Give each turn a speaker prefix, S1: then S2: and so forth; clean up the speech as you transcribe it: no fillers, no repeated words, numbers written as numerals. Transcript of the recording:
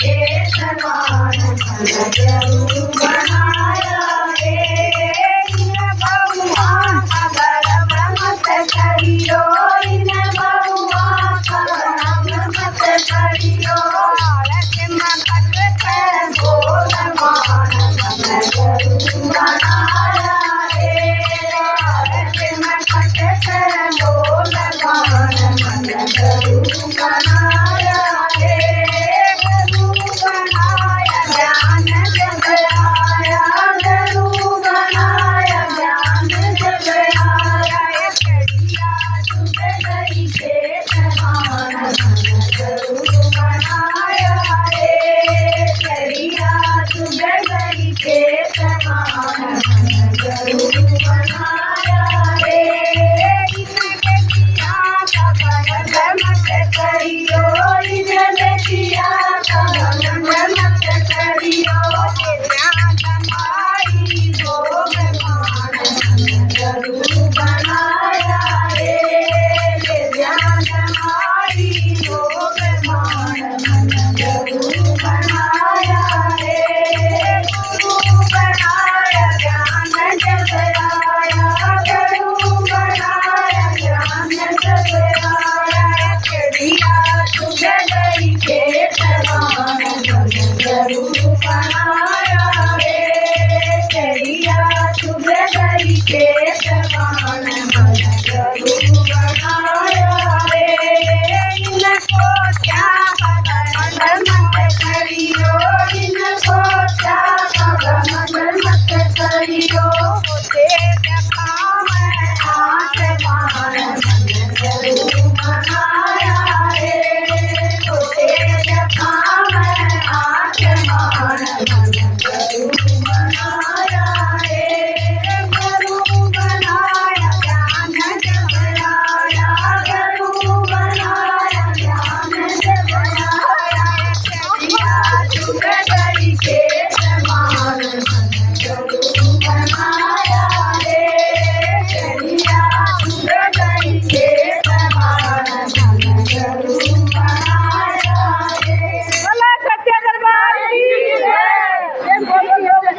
S1: के समान गुरु बनाया रे इन भगवान अगर मत करियो इन भगवान अगर मत करियो आलस मत कर बोल मान गुरु बनाया रे आलस मत कर बोल मान गुरु बनाया रे गुरु बनाया ज्ञान जगाया गुरु बनाया ज्ञान जगाया चढ़िया तुझ गई के समान गुरु बनाया रे चढ़िया तुझ गई के समान गुरु बनाया रे मत करियो इन बेटिया का मत करियो हमारी भोग मान गुरु बनाया रे ध्यान हमारी भोग मान गुरु बनाया रे गुरु बनाया ज्ञान जगाया गुरु बनाया ज्ञान जगाया चढ़िया तुझ गई के समान गुरु बनाया रे चढ़िया तुझ गई के समान गुरु बनाया रे इनको क्या बदल मत करियो